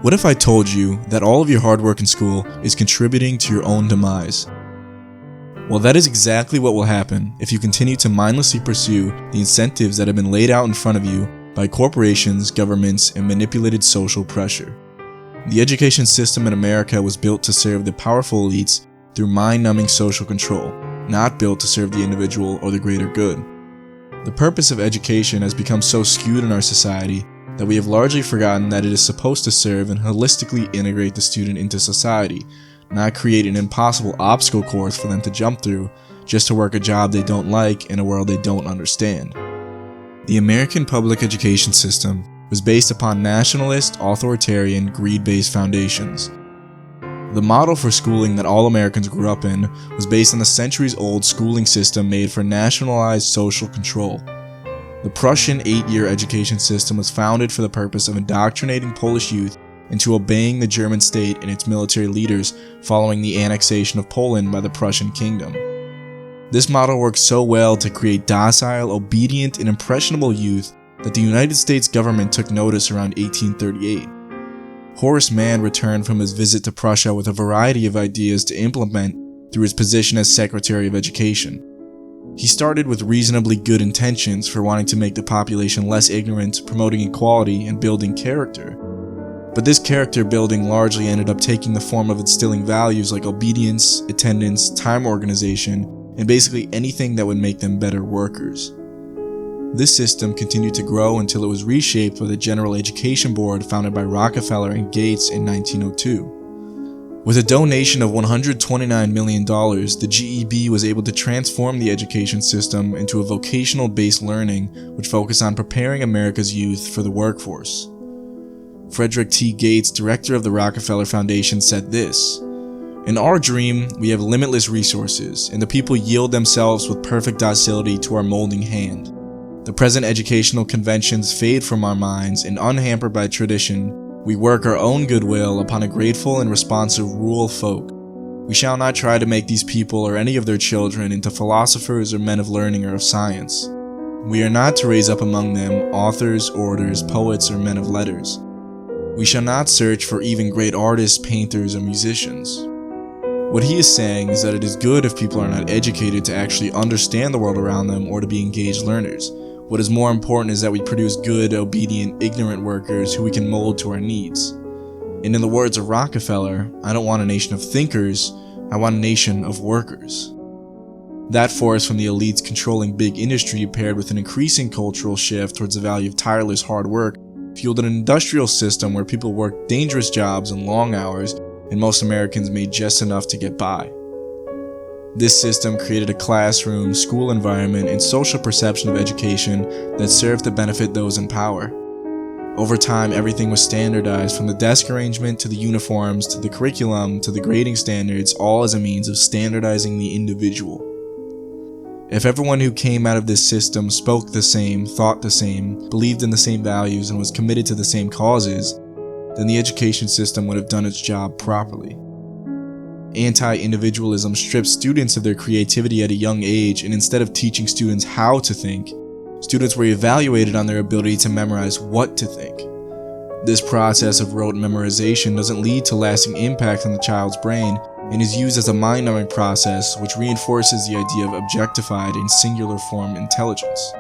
What if I told you that all of your hard work in school is contributing to your own demise? Well, that is exactly what will happen if you continue to mindlessly pursue the incentives that have been laid out in front of you by corporations, governments, and manipulated social pressure. The education system in America was built to serve the powerful elites through mind-numbing social control, not built to serve the individual or the greater good. The purpose of education has become so skewed in our society that we have largely forgotten that it is supposed to serve and holistically integrate the student into society, not create an impossible obstacle course for them to jump through just to work a job they don't like in a world they don't understand. The American public education system was based upon nationalist, authoritarian, greed-based foundations. The model for schooling that all Americans grew up in was based on the centuries-old schooling system made for nationalized social control. The Prussian 8-year education system was founded for the purpose of indoctrinating Polish youth into obeying the German state and its military leaders following the annexation of Poland by the Prussian kingdom. This model worked so well to create docile, obedient, and impressionable youth that the United States government took notice around 1838. Horace Mann returned from his visit to Prussia with a variety of ideas to implement through his position as Secretary of Education. He started with reasonably good intentions for wanting to make the population less ignorant, promoting equality, and building character. But this character building largely ended up taking the form of instilling values like obedience, attendance, time organization, and basically anything that would make them better workers. This system continued to grow until it was reshaped by the General Education Board founded by Rockefeller and Gates in 1902. With a donation of $129 million, the GEB was able to transform the education system into a vocational-based learning which focused on preparing America's youth for the workforce. Frederick T. Gates, director of the Rockefeller Foundation, said this: "In our dream, we have limitless resources, and the people yield themselves with perfect docility to our molding hand. The present educational conventions fade from our minds, and unhampered by tradition, we work our own goodwill upon a grateful and responsive rural folk. We shall not try to make these people or any of their children into philosophers or men of learning or of science. We are not to raise up among them authors, orators, poets, or men of letters. We shall not search for even great artists, painters, or musicians." What he is saying is that it is good if people are not educated to actually understand the world around them or to be engaged learners. What is more important is that we produce good, obedient, ignorant workers who we can mold to our needs. And in the words of Rockefeller, "I don't want a nation of thinkers, I want a nation of workers." That force from the elites controlling big industry paired with an increasing cultural shift towards the value of tireless hard work fueled an industrial system where people worked dangerous jobs and long hours, and most Americans made just enough to get by. This system created a classroom, school environment, and social perception of education that served to benefit those in power. Over time, everything was standardized, from the desk arrangement to the uniforms to the curriculum to the grading standards, all as a means of standardizing the individual. If everyone who came out of this system spoke the same, thought the same, believed in the same values, and was committed to the same causes, then the education system would have done its job properly. Anti-individualism stripped students of their creativity at a young age, and instead of teaching students how to think, students were evaluated on their ability to memorize what to think. This process of rote memorization doesn't lead to lasting impact on the child's brain and is used as a mind-numbing process which reinforces the idea of objectified and singular form intelligence.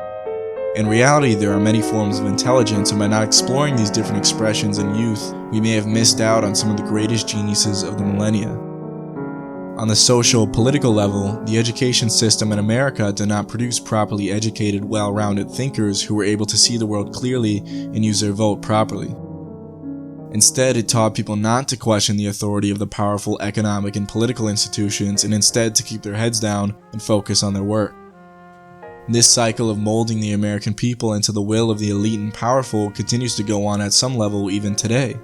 In reality, there are many forms of intelligence, and by not exploring these different expressions in youth, we may have missed out on some of the greatest geniuses of the millennia. On the social, political level, the education system in America did not produce properly educated, well-rounded thinkers who were able to see the world clearly and use their vote properly. Instead, it taught people not to question the authority of the powerful economic and political institutions, and instead to keep their heads down and focus on their work. This cycle of molding the American people into the will of the elite and powerful continues to go on at some level even today.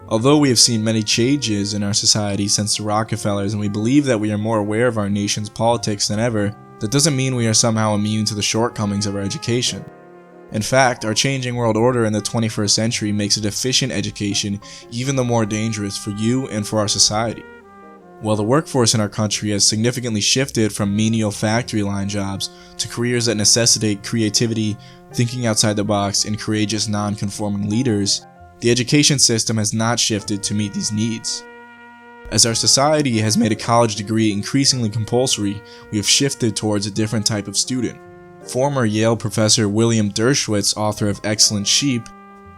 Although we have seen many changes in our society since the Rockefellers, and we believe that we are more aware of our nation's politics than ever, that doesn't mean we are somehow immune to the shortcomings of our education. In fact, our changing world order in the 21st century makes a deficient education even the more dangerous for you and for our society. While the workforce in our country has significantly shifted from menial factory line jobs to careers that necessitate creativity, thinking outside the box, and courageous non-conforming leaders, the education system has not shifted to meet these needs. As our society has made a college degree increasingly compulsory, we have shifted towards a different type of student. Former Yale professor William Dershowitz, author of Excellent Sheep,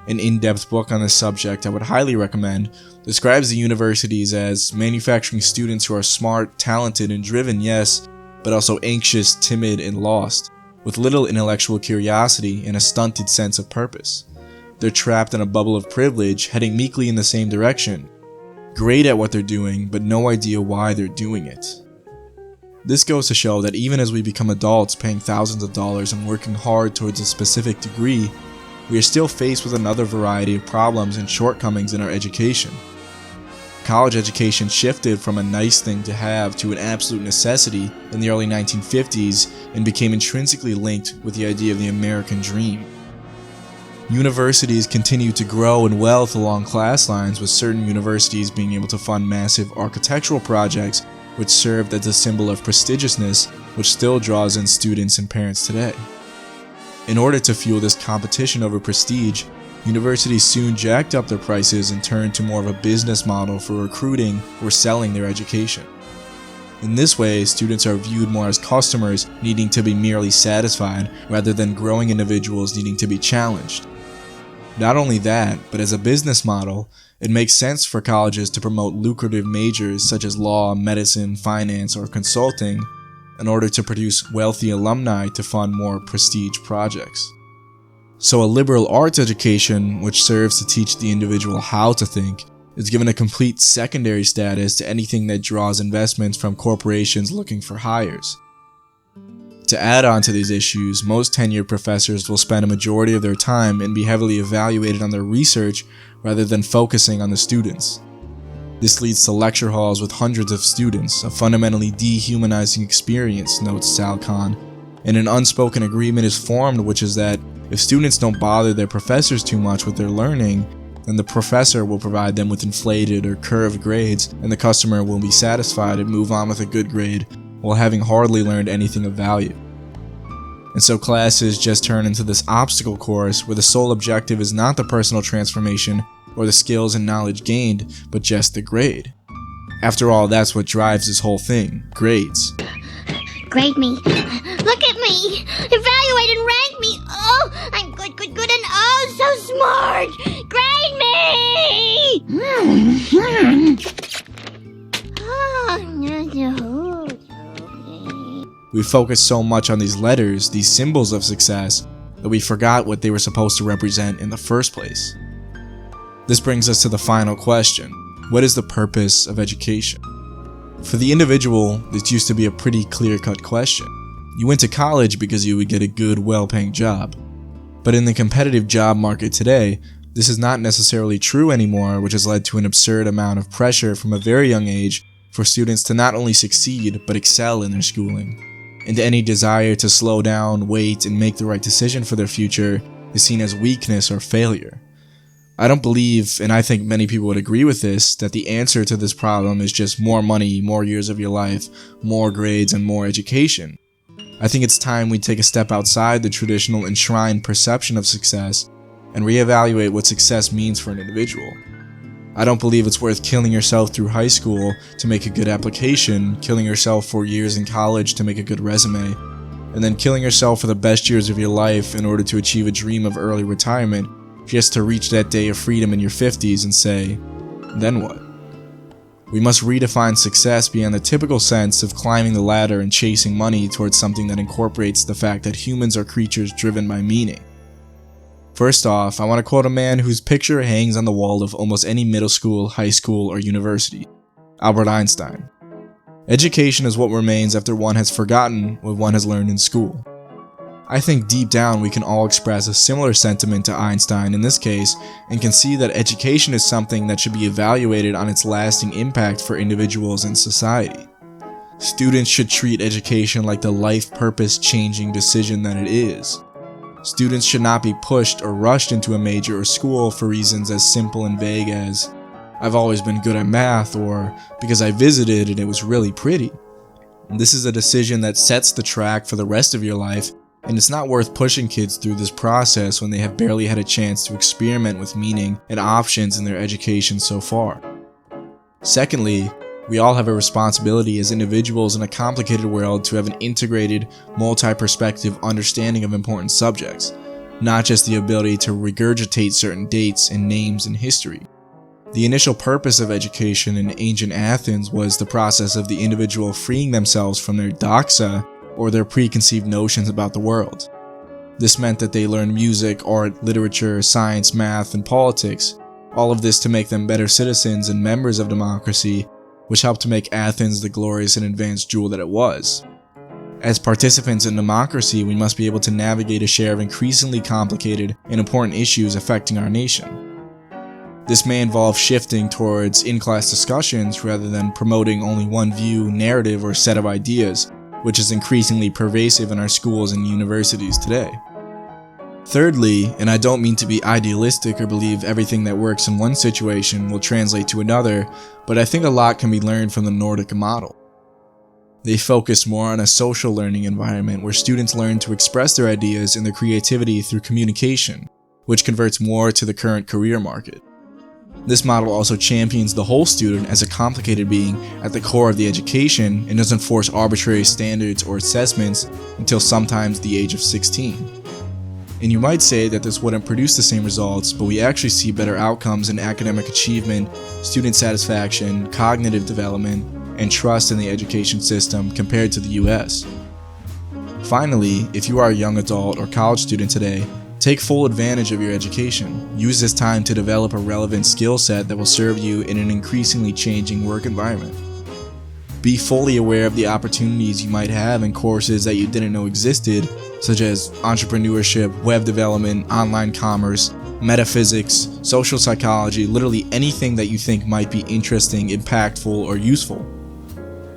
an in-depth book on this subject I would highly recommend, describes the universities as manufacturing students who are smart, talented, and driven, yes, but also anxious, timid, and lost, with little intellectual curiosity and a stunted sense of purpose. They're trapped in a bubble of privilege, heading meekly in the same direction, great at what they're doing, but no idea why they're doing it. This goes to show that even as we become adults paying thousands of dollars and working hard towards a specific degree, we are still faced with another variety of problems and shortcomings in our education. College education shifted from a nice thing to have to an absolute necessity in the early 1950s and became intrinsically linked with the idea of the American dream. Universities continue to grow in wealth along class lines, with certain universities being able to fund massive architectural projects which served as a symbol of prestigiousness, which still draws in students and parents today. In order to fuel this competition over prestige, universities soon jacked up their prices and turned to more of a business model for recruiting or selling their education. In this way, students are viewed more as customers needing to be merely satisfied rather than growing individuals needing to be challenged. Not only that, but as a business model, it makes sense for colleges to promote lucrative majors such as law, medicine, finance, or consulting in order to produce wealthy alumni to fund more prestige projects. So a liberal arts education, which serves to teach the individual how to think, is given a complete secondary status to anything that draws investments from corporations looking for hires. To add on to these issues, most tenured professors will spend a majority of their time and be heavily evaluated on their research rather than focusing on the students. This leads to lecture halls with hundreds of students, a fundamentally dehumanizing experience, notes Sal Khan, and an unspoken agreement is formed, which is that if students don't bother their professors too much with their learning, then the professor will provide them with inflated or curved grades, and the customer will be satisfied and move on with a good grade, while having hardly learned anything of value. And so classes just turn into this obstacle course where the sole objective is not the personal transformation or the skills and knowledge gained, but just the grade. After all, that's what drives this whole thing, grades. Grade me. Look at me. Evaluate and rank me. Oh, I'm good, and oh, so smart. Grade me. We focused so much on these letters, these symbols of success, that we forgot what they were supposed to represent in the first place. This brings us to the final question. What is the purpose of education? For the individual, this used to be a pretty clear-cut question. You went to college because you would get a good, well-paying job. But in the competitive job market today, this is not necessarily true anymore, which has led to an absurd amount of pressure from a very young age for students to not only succeed, but excel in their schooling. And any desire to slow down, wait, and make the right decision for their future is seen as weakness or failure. I don't believe, and I think many people would agree with this, that the answer to this problem is just more money, more years of your life, more grades, and more education. I think it's time we take a step outside the traditional enshrined perception of success and reevaluate what success means for an individual. I don't believe it's worth killing yourself through high school to make a good application, killing yourself for years in college to make a good resume, and then killing yourself for the best years of your life in order to achieve a dream of early retirement just to reach that day of freedom in your 50s and say, then what? We must redefine success beyond the typical sense of climbing the ladder and chasing money towards something that incorporates the fact that humans are creatures driven by meaning. First off, I want to quote a man whose picture hangs on the wall of almost any middle school, high school, or university, Albert Einstein. Education is what remains after one has forgotten what one has learned in school. I think deep down we can all express a similar sentiment to Einstein in this case and can see that education is something that should be evaluated on its lasting impact for individuals and society. Students should treat education like the life purpose changing decision that it is. Students should not be pushed or rushed into a major or school for reasons as simple and vague as, I've always been good at math, or because I visited and it was really pretty. And this is a decision that sets the track for the rest of your life and it's not worth pushing kids through this process when they have barely had a chance to experiment with meaning and options in their education so far. Secondly, we all have a responsibility as individuals in a complicated world to have an integrated, multi-perspective understanding of important subjects, not just the ability to regurgitate certain dates and names in history. The initial purpose of education in ancient Athens was the process of the individual freeing themselves from their doxa, or their preconceived notions about the world. This meant that they learned music, art, literature, science, math, and politics, all of this to make them better citizens and members of democracy, which helped to make Athens the glorious and advanced jewel that it was. As participants in democracy, we must be able to navigate a share of increasingly complicated and important issues affecting our nation. This may involve shifting towards in-class discussions rather than promoting only one view, narrative, or set of ideas, which is increasingly pervasive in our schools and universities today. Thirdly, and I don't mean to be idealistic or believe everything that works in one situation will translate to another, but I think a lot can be learned from the Nordic model. They focus more on a social learning environment where students learn to express their ideas and their creativity through communication, which converts more to the current career market. This model also champions the whole student as a complicated being at the core of the education and doesn't force arbitrary standards or assessments until sometimes the age of 16. And you might say that this wouldn't produce the same results, but we actually see better outcomes in academic achievement, student satisfaction, cognitive development, and trust in the education system compared to the US. Finally, if you are a young adult or college student today, take full advantage of your education. Use this time to develop a relevant skill set that will serve you in an increasingly changing work environment. Be fully aware of the opportunities you might have in courses that you didn't know existed, such as entrepreneurship, web development, online commerce, metaphysics, social psychology, literally anything that you think might be interesting, impactful, or useful.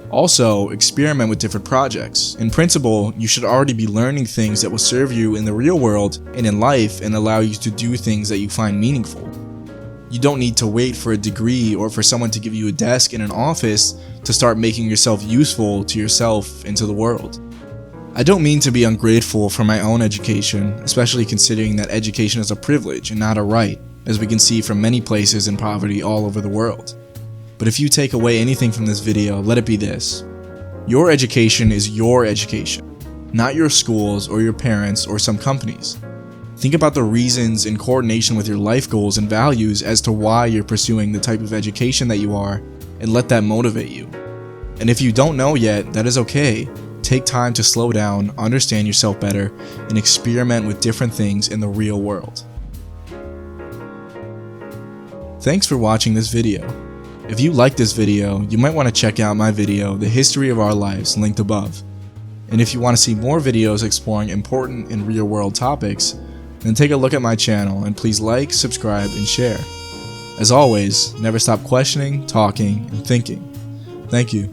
Also, experiment with different projects. In principle, you should already be learning things that will serve you in the real world and in life and allow you to do things that you find meaningful. You don't need to wait for a degree or for someone to give you a desk in an office to start making yourself useful to yourself and to the world. I don't mean to be ungrateful for my own education, especially considering that education is a privilege and not a right, as we can see from many places in poverty all over the world. But if you take away anything from this video, let it be this. Your education is your education, not your schools or your parents or some companies. Think about the reasons in coordination with your life goals and values as to why you're pursuing the type of education that you are, and let that motivate you. And if you don't know yet, that is okay. Take time to slow down, understand yourself better, and experiment with different things in the real world. Thanks for watching this video. If you liked this video, you might want to check out my video, The History of Our Lives, linked above. And if you want to see more videos exploring important and real-world topics, then take a look at my channel and please like, subscribe, and share. As always, never stop questioning, talking, and thinking. Thank you.